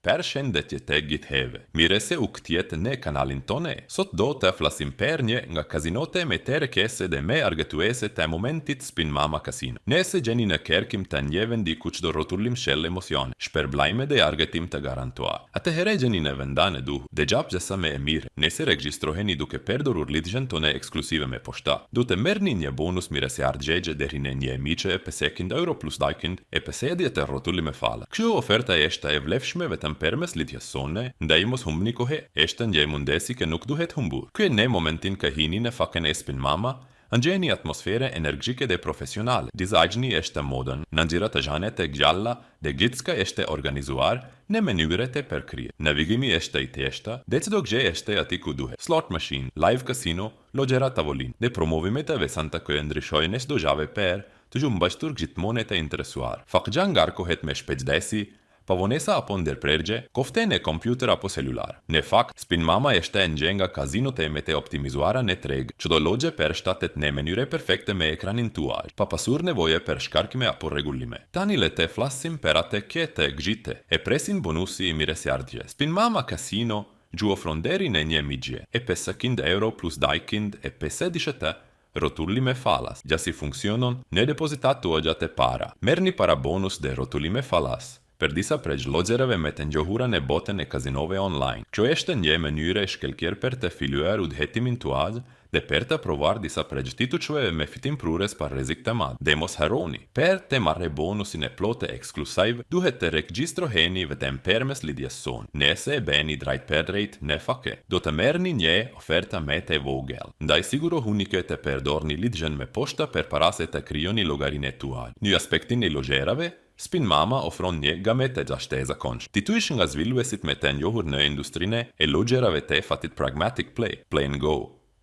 Përshëndetje të gjithëve. Mirë se u kthjet në kanalin tonë. Sot do të flasim për një nga kazinote më të rëndësishme dhe më argëtuese të momentit Spin Mama Casino. Nëse gjeni në kërkim të një vendi ku çdo rrotullim shëll emocion, shpërblajme dhe argëtim të garantuar. Atëherë gjeni në vendanë duhu. Dhe gjapë me e mirë. Nëse regjistroheni duke përdorur lidhjen tonë ekskluzive me poshta, do të merrni një bonus mirë se ardhjegje deri në 1.500 euro plus dajkind e 50 të rrotullim me fala. Kjo oferta është e vlefshme vetëm përmes lidhjes sone, ndaj mos humbni kohë, është një mundësi që nuk duhet humbur. Ky në momentin që hini në fakën e Spin Mama, ndjeni atmosfere energjike dhe profesionale. Dizajni është modern, në ngjyra të zhane të gjalla dhe gjithçka është organizuar në mënyrë të përkryer. Navigimi është i thjeshtë, dhe çdo gjë është aty ku duhet. Slot machine, live casino, lojëra tavolin dhe promovimet e veçanta që ndryshojnë çdo javë për të ju mbështetur gjithmonë të interesuar. Fakja ngarkohet me shpejtësi, pavonesa apo ndërprerje, kofte në kompjuter apo celular. Në fakt, Spin Mama është një nga kazinot e më të optimizuara në treg, çdo lojë përshtatet në mënyrë perfekte me ekranin tuaj, pa pasur nevojë për shkarkime apo rregullime. Tani le të flasim për atë që të gjite e presin bonusi i mirësiardhje. Spin Mama Casino ju ofron deri në 1.500 euro plus dajkind e 50 rrotullime falas. Gjasi funksionon në depozitat tuaja të para. Merrni para bonus dhe rrotullime falas për disa prej lojërave më të njohura në botën e kazinove online. Kjo është një mënyrë e shkëlqyer për të filluar udhëtimin tuaj dhe për të provuar disa prej titullave me fitim prures pa rrezik të madh. Dhe mos harroni, për të marrë bonusin e plotë ekskluziv, duhet të regjistroheni vetëm përmes lidhjes sonë. Nëse e bëni drejt për drejt në fake, do të merrni një ofertë më të vogël. Ndaj sigurohuni që të përdorni lidhjen me poshta përpara se të krijoni llogarinë tuaj. Në aspektin e lojërave, Spin Mama ofron një gamet të gjashtë e zakonshme. Tituish nga zhvilluesit më të njohur në industrinë e lojërave të fatit Pragmatic Play, Play and Go,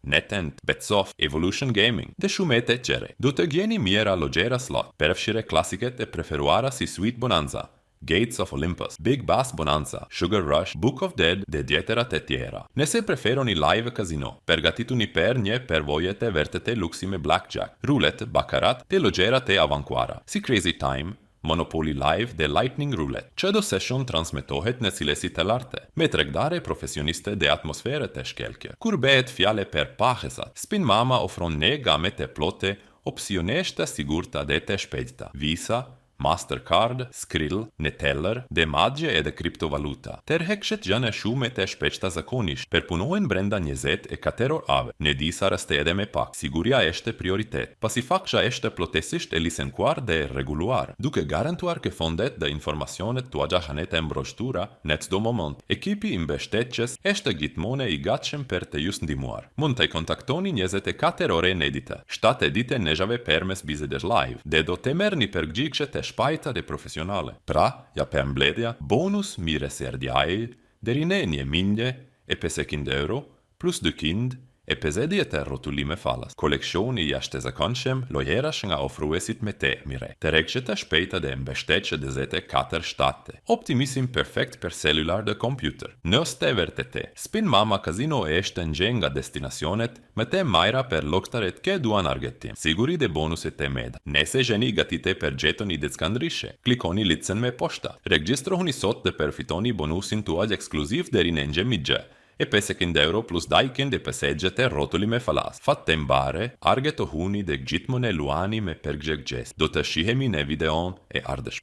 NetEnt, Betsoft, Evolution Gaming dhe shumë të tjera. Do të gjeni mira lojëra slot, përfshirë klasiket e preferuara si Sweet Bonanza, Gates of Olympus, Big Bass Bonanza, Sugar Rush, Book of Dead dhe djetëra të tjera. Nëse preferoni live casino, përgatituni për një përvojë të vërtetë luksi me blackjack, rulet, bakarat dhe lojëra të avancuara, si Crazy Time, Monopoly Live dhe Lightning Roulette. Çdo session transmetohet në cilësi të lartë, me tregtare profesioniste dhe atmosfere të shkëlqyer. Kur bëhet fjalë për pahesa, Spin Mama ofron një gamë të plotë opsionesh të sigurta dhe të shpejta. Visa, Mastercard, Skrill, Neteller dhe madje edhe kriptovaluta. Tërheqshet janë shumë të shpejta zakonisht, përpunohen brenda 24 orëve. Në disa raste edhe më pak. Siguria është prioritet, pasi fakja është plotësisht e lisencuar dhe rreguluar, duke garantuar që fondet dhe informacionet tuaja janë të mbrojtura në çdo moment. Ekipi i mbështetjes është gjithmonë i gatshëm për të ju ndihmuar. Mund të kontaktoni 24 orë në ditë, 7 ditë në javë përmes bisedës live, dhe do të merrni përgjigje të shpajta dhe profesionale. Pra, ja për mbledhja, bonus mirësiardhje deri në 1.500 euro plus 250 rrotullime falas. Koleksioni i jashtëzakonshëm lojërash nga ofruesit me të mire. Tërheqje të shpejta dhe mbështetje dhe 4/7. Optimizim perfekt për celular dhe kompjuter. Nëse vërtetë, Spin Mama Casino është një nga destinacionet më të mira për loktaret që duan argëtim, siguri dhe bonuset të mëdha. Nëse jeni gatite për gjetoni diçka ndryshe, klikoni lidhjen me poshta. Regjistrohuni sot dhe përfitoni bonusin tuaj ekskluziv deri në 1.500 euro plus dajkind e 50 të rrotullime falas. Fat të mbare, argëtohuni dhe gjithmonë luani me përgjigje. Do të shihemi në videon e ardhshme.